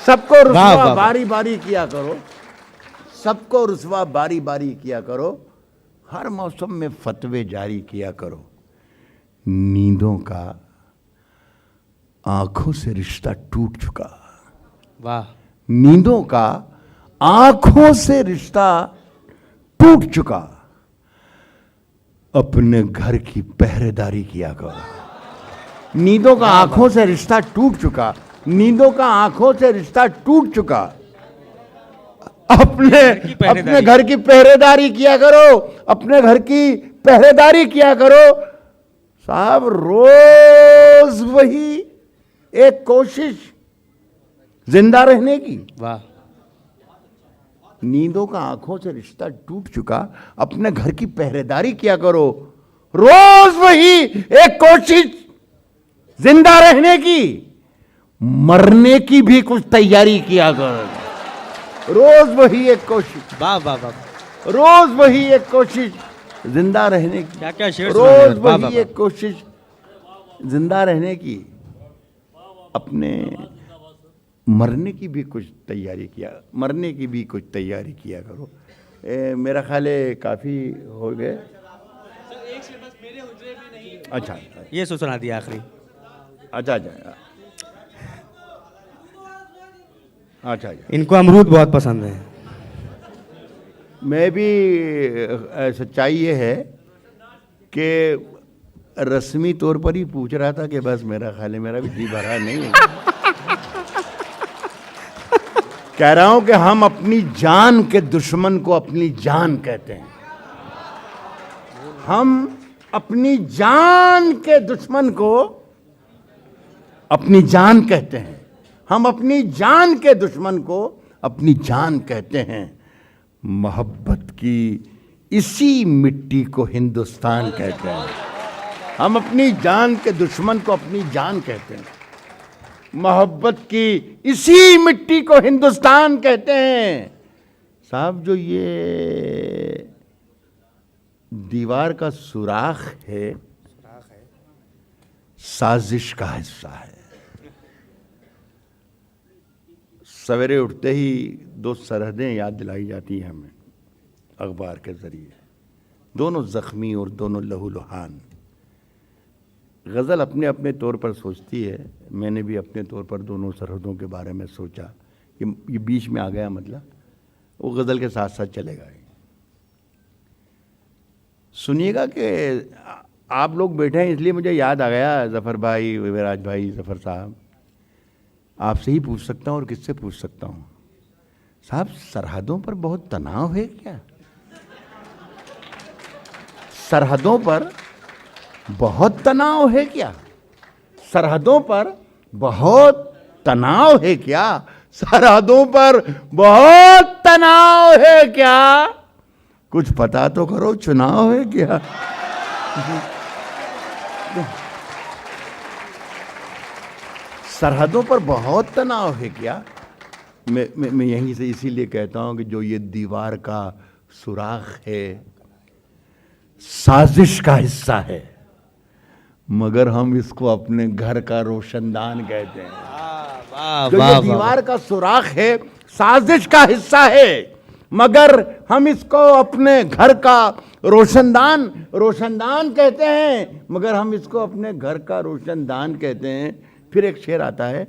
सबको रुस्वा बारी बारी किया करो, सबको रुस्वा बारी बारी किया करो। हर मौसम में फतवे जारी किया करो। नींदों का आंखों से रिश्ता टूट चुका। वाह। नींदों का आंखों से रिश्ता टूट चुका। अपने घर की पहरेदारी किया करो। नींदों का आंखों से रिश्ता टूट चुका। नींदों का आंखों से रिश्ता टूट चुका। अपने घर की पहरेदारी किया करो। अपने घर की पहरेदारी किया करो। साहब रोज वही एक कोशिश जिंदा रहने की। वाह। नींदों का आंखों से रिश्ता टूट चुका, अपने घर की पहरेदारी किया करो, रोज वही एक कोशिश जिंदा रहने की, मरने की भी कुछ तैयारी किया करो। रोज वही एक कोशिश, वाह वाह वाह, रोज वही एक कोशिश जिंदा रहने की, क्या क्या शेर रोज वही एक कोशिश जिंदा रहने की, अपने मरने की भी कुछ तैयारी किया, मरने की भी कुछ तैयारी किया करो। मेरा ख्याल है काफ़ी हो गए। अच्छा, ये सुना दिया आखिरी। अच्छा अच्छा अच्छा अच्छा। इनको अमरूद बहुत पसंद है। मैं भी सच्चाई ये है कि रस्मी तौर पर ही पूछ रहा था कि बस मेरा ख्याल है मेरा भी जी भरा नहीं है। कह रहा हूं कि हम अपनी जान के दुश्मन को अपनी जान कहते हैं। हम अपनी जान के दुश्मन को अपनी जान कहते हैं। हम अपनी जान के दुश्मन को अपनी जान कहते हैं। मोहब्बत की इसी मिट्टी को हिंदुस्तान कहते हैं। हम अपनी जान के दुश्मन को अपनी जान कहते हैं। मोहब्बत की इसी मिट्टी को हिंदुस्तान कहते हैं। साहब, जो ये दीवार का सुराख है, साजिश का हिस्सा है। सवेरे उठते ही दो सरहदें याद दिलाई जाती हैं हमें अखबार के जरिए, दोनों जख्मी और दोनों लहूलुहान। गज़ल अपने अपने तौर पर सोचती है, मैंने भी अपने तौर पर दोनों सरहदों के बारे में सोचा। ये बीच में आ गया, मतलब वो गज़ल के साथ साथ चलेगा। सुनिएगा कि आप लोग बैठे हैं इसलिए मुझे याद आ गया, ज़फ़र भाई, विराज भाई, ज़फ़र साहब, आपसे ही पूछ सकता हूँ और किससे पूछ सकता हूँ। साहब, सरहदों पर बहुत तनाव है क्या? सरहदों पर बहुत तनाव है क्या? सरहदों पर बहुत तनाव है क्या? सरहदों पर बहुत तनाव है क्या? कुछ पता तो करो, चुनाव है क्या? सरहदों पर बहुत तनाव है क्या? मैं यहीं से इसीलिए कहता हूं कि जो ये दीवार का सुराख है, साजिश का हिस्सा है, मगर हम इसको अपने घर का रोशनदान कहते हैं। जो ये दीवार का सुराख है, साजिश का हिस्सा है, मगर हम इसको अपने घर का रोशनदान कहते हैं, मगर हम इसको अपने घर का रोशनदान कहते हैं। फिर एक शेर आता है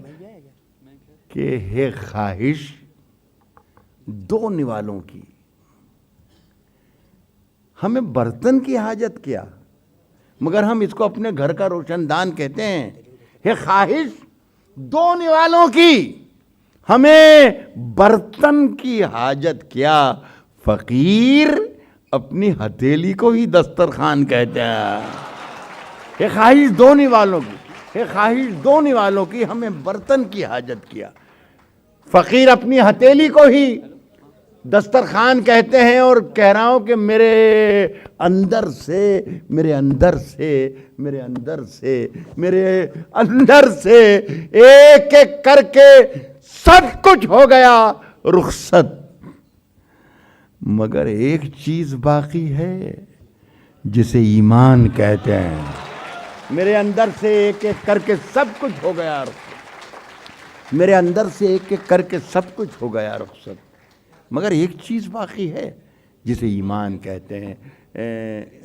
कि है ख्वाहिश दो निवालों की, हमें बर्तन की हाजत क्या, मगर हम इसको अपने घर का रोशनदान कहते हैं। है ख्वाहिश दो निवालों की, हमें बर्तन की हाजत क्या, फकीर अपनी हथेली को ही दस्तरखान कहते हैं। है ख्वाहिश दो निवालों की, है ख्वाहिश दो निवालों की, हमें बर्तन की हाजत क्या, फकीर अपनी हथेली को ही दस्तरखान कहते हैं। और कह रहा हूं कि मेरे अंदर से एक एक करके सब कुछ हो गया रुखसत, मगर एक चीज बाकी है जिसे ईमान कहते हैं। मेरे अंदर से एक एक करके सब कुछ हो गया रुखसत, मेरे अंदर से एक एक करके सब कुछ हो गया रुखसत, मगर एक चीज़ बाकी है जिसे ईमान कहते हैं।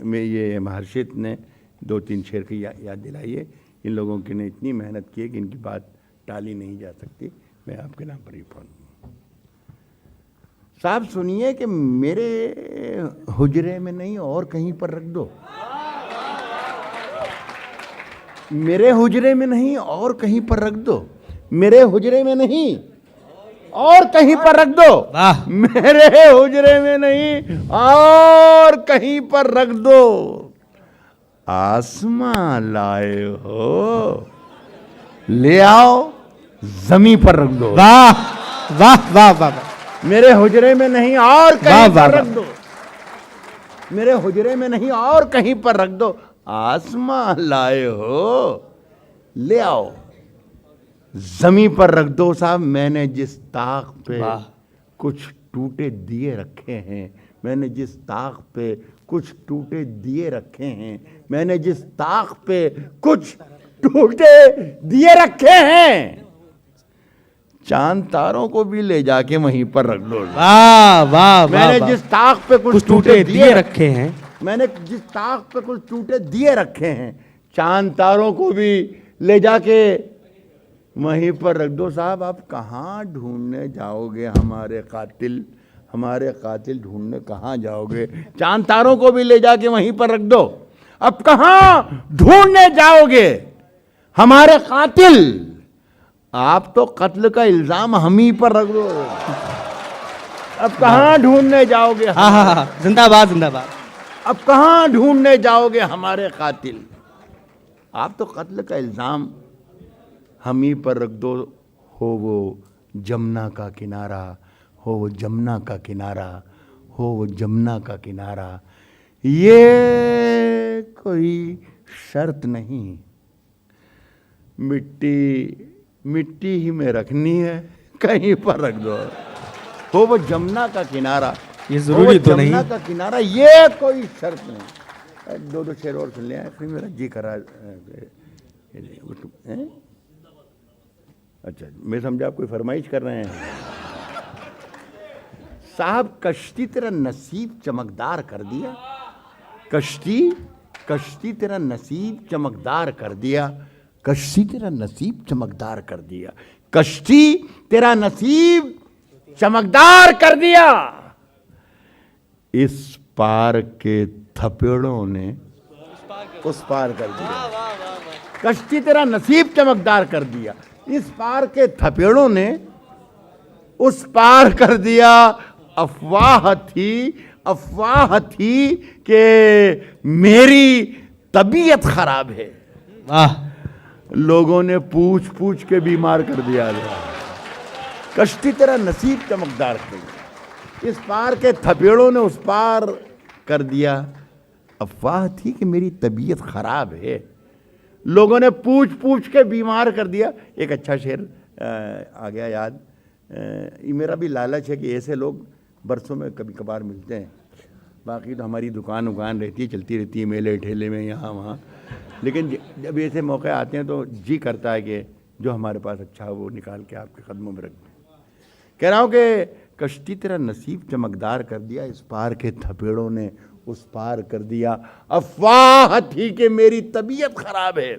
मैं ये महर्षित ने दो तीन शेर की याद दिलाई है। इन लोगों की ने इतनी मेहनत की है कि इनकी बात टाली नहीं जा सकती। मैं आपके नाम पर ही पढ़ दूँ। साहब सुनिए कि मेरे हुजरे में नहीं और कहीं पर रख दो, मेरे हुजरे में नहीं और कहीं पर रख दो, मेरे हुजरे में नहीं और कहीं पर रख दो, मेरे हुजरे में नहीं और कहीं पर रख दो। आसमां लाए हो ले आओ, जमीन पर रख दो। वाह वाह वाह वाह वाह। मेरे हुजरे में नहीं और कहीं वाह, वाह, पर रख वाह। दो। मेरे हुजरे में नहीं और कहीं पर रख दो। आसमां लाए हो, ले आओ, जमीन पर रख दो। साहब, मैंने जिस ताक पे वाह। कुछ टूटे दिए रखे हैं, मैंने जिस ताक पे कुछ टूटे दिए रखे हैं, मैंने जिस ताक पे कुछ टूटे दिए रखे हैं, चांद तारों को भी ले जाके वहीं पर रख दो। वाह वाह मैंने वाह। जिस ताक पे कुछ टूटे दिए रखे हैं, मैंने जिस ताक पे कुछ टूटे दिए रखे हैं, चांद तारों को भी ले जाके वहीं पर रख दो। साहब, आप कहाँ ढूंढने जाओगे हमारे कातिल? हमारे कातिल ढूंढने कहाँ जाओगे? चांद तारों को भी ले जाके वहीं पर रख दो। अब कहाँ ढूंढने जाओगे हमारे कातिल? आप तो कत्ल का इल्जाम हम ही पर रख दो। अब कहाँ ढूंढने जाओगे? हाँ हाँ हाँ, जिंदाबाद जिंदाबाद। अब कहाँ ढूंढने जाओगे हमारे कातिल? आप तो कत्ल का इल्जाम हम ही पर रख दो। हो वो जमुना का किनारा, हो वो जमुना का किनारा, हो वो जमुना का किनारा, ये कोई शर्त नहीं, मिट्टी मिट्टी ही में रखनी है, कहीं पर रख दो। हो वो जमुना का किनारा, ये जरूरी तो नहीं। जमुना का किनारा, ये कोई शर्त नहीं। दो दो शेर और सुन लिया, फिर मेरा जी करा। अच्छा, मैं समझा आप कोई फरमाइश कर रहे हैं। साहब, कश्ती तेरा नसीब चमकदार कर दिया, कश्ती तेरा नसीब चमकदार कर दिया, कश्ती तेरा नसीब चमकदार कर दिया, कश्ती तेरा नसीब चमकदार कर दिया। इस पार के थपेड़ों ने उस पार कर दिया। कश्ती तेरा नसीब चमकदार कर दिया, इस पार के थपेड़ों ने उस पार कर दिया। अफवाह थी कि मेरी तबीयत खराब है, वाह। लोगों ने पूछ पूछ के बीमार कर दिया। कश्ती तेरा नसीब चमकदार कर दिया, इस पार के थपेड़ों ने उस पार कर दिया। अफवाह थी कि मेरी तबीयत खराब है, लोगों ने पूछ पूछ के बीमार कर दिया। एक अच्छा शेर आ गया याद। ये मेरा भी लालच है कि ऐसे लोग बरसों में कभी कभार मिलते हैं। बाकी तो हमारी दुकान रहती है, चलती रहती है, मेले ठेले में यहाँ वहाँ। लेकिन जब ऐसे मौके आते हैं तो जी करता है कि जो हमारे पास अच्छा है वो निकाल के आपके कदमों में रख दें। कह रहा हूँ कि कश्ती तेरा नसीब चमकदार कर दिया, इस पार के थपेड़ों ने उस पार कर दिया। अफवाह थी कि मेरी तबीयत खराब है,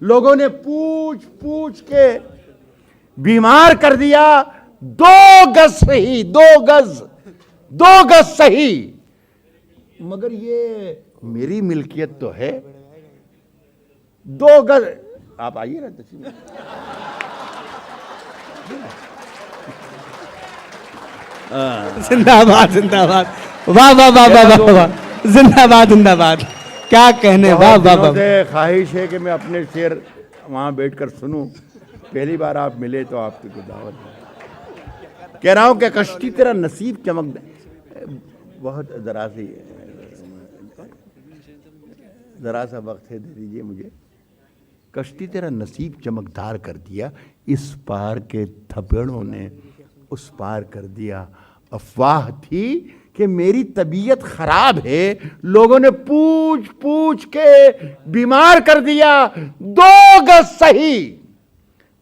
लोगों ने पूछ पूछ के बीमार कर दिया। 2 गज सही, 2 गज सही, मगर ये मेरी मिल्कियत तो है। 2 गज। आप आइए ना तस्वीर। जिंदाबाद जिंदाबाद। वाह वाह वाह वाह वाह वाह। जिंदाबाद जिंदाबाद। क्या कहने, वाह वाह वाह। ख्वाहिश है कि मैं अपने शेर वहां बैठकर सुनूं। पहली बार आप मिले तो आपकी को दावत है। कह रहा हूं कि कश्ती तेरा नसीब चमक, बहुत जरा सा वक्त है, दे दीजिए मुझे। कश्ती तेरा नसीब चमकदार कर दिया, इस पार के थपेड़ों ने उस पार कर दिया। अफवाह थी कि मेरी तबीयत खराब है, लोगों ने पूछ पूछ के बीमार कर दिया। 2 गज सही,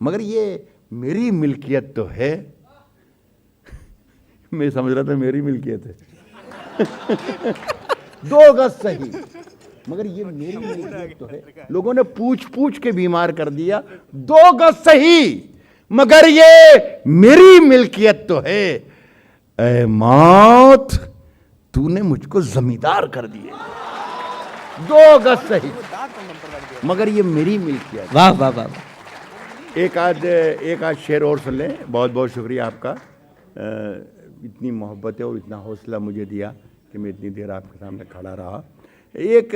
मगर ये मेरी मिल्कियत तो है। मैं समझ रहा था मेरी मिल्कियत है। 2 गज सही, मगर ये मेरी मिल्कियत तो है, लोगों ने पूछ पूछ के बीमार कर दिया। 2 गज सही, मगर ये मेरी मिल्कियत तो है। ऐ मौत, तूने मुझको जमींदार कर दिए। 2 गज सही, मगर ये मेरी मिल्कियत। वाह वाह वाह। एक आध शेर और सुन लें। बहुत बहुत शुक्रिया आपका, इतनी मोहब्बत और इतना हौसला मुझे दिया कि मैं इतनी देर आपके सामने खड़ा रहा। एक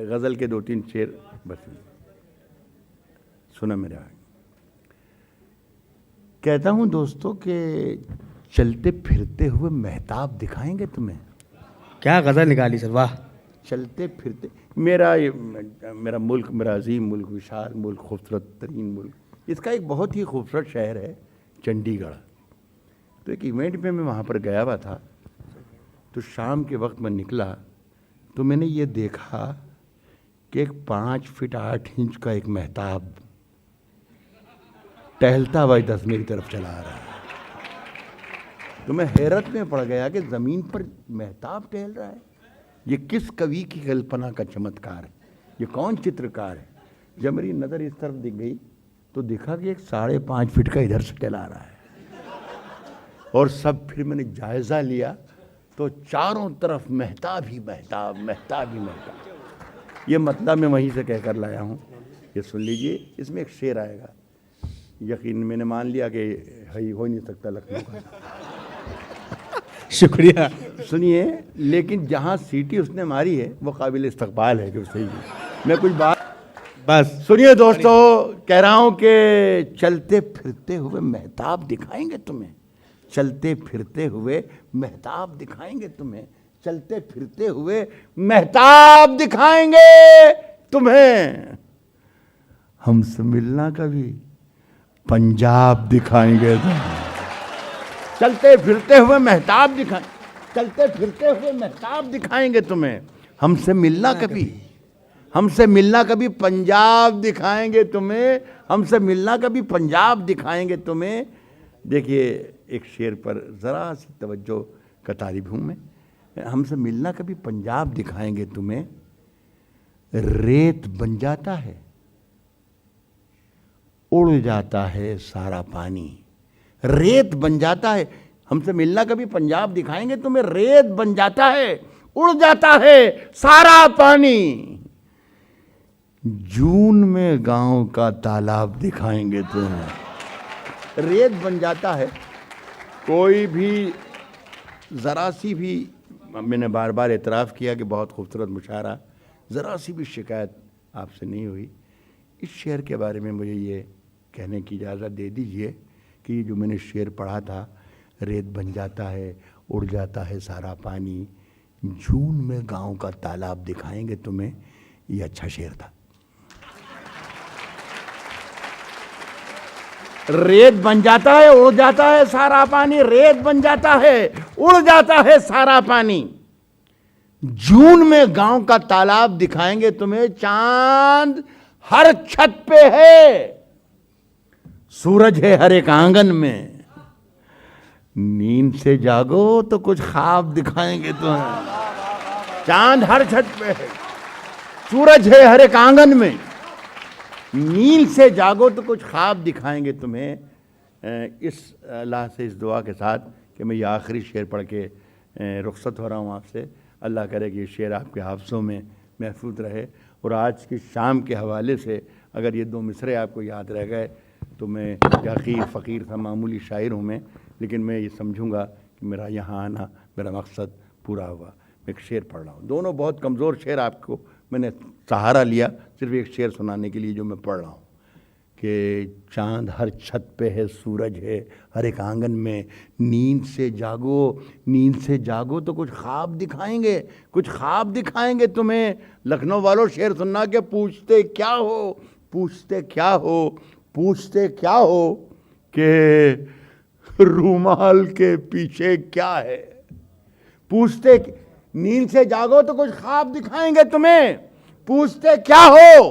गज़ल के 2-3 शेर बस सुना मेरे। कहता हूँ दोस्तों कि चलते फिरते हुए महताब दिखाएंगे तुम्हें। क्या गजल निकाली सर, वाह। चलते फिरते मेरा मुल्क, मेरा अजीम मुल्क, विशाल मुल्क, खूबसूरत तरीन मुल्क, इसका एक बहुत ही खूबसूरत शहर है चंडीगढ़। तो एक इवेंट में मैं वहाँ पर गया हुआ था, तो शाम के वक्त मैं निकला तो मैंने ये देखा कि एक 5 फीट 8 इंच का एक महताब टहलता हुआ इधर मेरी तरफ चला आ रहा है। तो मैं हैरत में पड़ गया कि ज़मीन पर महताब टहल रहा है। ये किस कवि की कल्पना का चमत्कार है, ये कौन चित्रकार है। जब मेरी नज़र इस तरफ दिख गई तो देखा कि एक 5.5 फीट का इधर से टहला रहा है। और सब फिर मैंने जायज़ा लिया तो चारों तरफ महताब ही महताब, महताब ही महताब। ये मतलब मैं वहीं से कहकर लाया हूँ, ये सुन लीजिए। इसमें एक शेर आएगा, यकीन मैंने मान लिया कि है हो ही नहीं सकता लखनऊ का। शुक्रिया। सुनिए, लेकिन जहाँ सीटी उसने मारी है वो काबिल इस्तकबाल है कि सही है। मैं कुछ बात बस सुनिए दोस्तों, कह रहा हूँ कि चलते फिरते हुए महताब दिखाएंगे तुम्हें, चलते फिरते हुए महताब दिखाएंगे तुम्हें, चलते फिरते हुए महताब दिखाएंगे तुम्हें। हमसे मिलना कभी पंजाब दिखाएंगे तुम्हें। चलते फिरते हुए महताब दिखाएं, चलते फिरते हुए महताब दिखाएंगे तुम्हें। हमसे मिलना कभी, हमसे मिलना कभी पंजाब दिखाएंगे तुम्हें, हमसे मिलना कभी पंजाब दिखाएंगे तुम्हें। देखिए, एक शेर पर ज़रा सी तवज्जो का तालिब हूँ मैं। हमसे मिलना कभी पंजाब दिखाएंगे तुम्हें। रेत बन जाता है, उड़ जाता है सारा पानी। रेत बन जाता है, हमसे मिलना कभी पंजाब दिखाएंगे तुम्हें। रेत बन जाता है, उड़ जाता है सारा पानी। जून में गांव का तालाब दिखाएंगे तुम्हें। रेत बन जाता है, कोई भी ज़रा सी भी, मैंने बार बार एतराफ़ किया कि बहुत खूबसूरत मुशायरा, ज़रा सी भी शिकायत आपसे नहीं हुई। इस शेर के बारे में मुझे ये कहने की इजाज़त दे दीजिए कि ये जो मैंने शेर पढ़ा था, रेत बन जाता है, उड़ जाता है सारा पानी, जून में गांव का तालाब दिखाएंगे तुम्हें, ये अच्छा शेर था। रेत बन जाता है, उड़ जाता है सारा पानी। रेत बन जाता है, उड़ जाता है सारा पानी। जून में गांव का तालाब दिखाएंगे तुम्हें। चांद हर छत पे है, सूरज है हर एक आंगन में। नींद से जागो तो कुछ ख्वाब दिखाएंगे तुम्हें। चांद हर छत पे है, सूरज है हर एक आंगन में। नींद से जागो तो कुछ ख्वाब दिखाएंगे तुम्हें। इस अल्लाह से इस दुआ के साथ कि मैं ये आखिरी शेर पढ़ के रुखसत हो रहा हूँ आपसे। अल्लाह करे कि ये शेर आपके हाफ़ज़ों में महफूज रहे। और आज की शाम के हवाले से अगर ये 2 मिसरे आपको याद रह गए तो मैं यकीन फ़कीर सा मामूली शायर हूँ मैं, लेकिन मैं ये समझूंगा कि मेरा यहाँ आना, मेरा मकसद पूरा हुआ। मैं एक शेर पढ़ रहा हूँ, दोनों बहुत कमज़ोर शेर, आपको मैंने सहारा लिया सिर्फ एक शेर सुनाने के लिए जो मैं पढ़ रहा हूँ कि चांद हर छत पे है, सूरज है हर एक आंगन में। नींद से जागो, नींद से जागो तो कुछ ख्वाब दिखाएंगे, कुछ ख्वाब दिखाएंगे तुम्हें। लखनऊ वालों, शेर सुनना के पूछते क्या हो, पूछते क्या हो, पूछते क्या हो कि रूमाल के पीछे क्या है। पूछते, नींद से जागो तो कुछ ख्वाब दिखाएंगे तुम्हें। पूछते क्या हो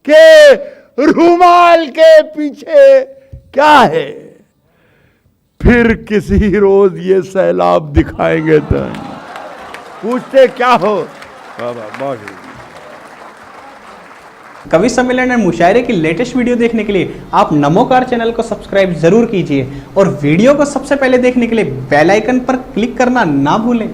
कि रूमाल के पीछे क्या है। फिर किसी रोज ये सैलाब दिखाएंगे तुम्हें। पूछते क्या हो। बहुत कवि सम्मेलन और मुशायरे की लेटेस्ट वीडियो देखने के लिए आप नमोकार चैनल को सब्सक्राइब जरूर कीजिए और वीडियो को सबसे पहले देखने के लिए बेल आइकन पर क्लिक करना ना भूलें।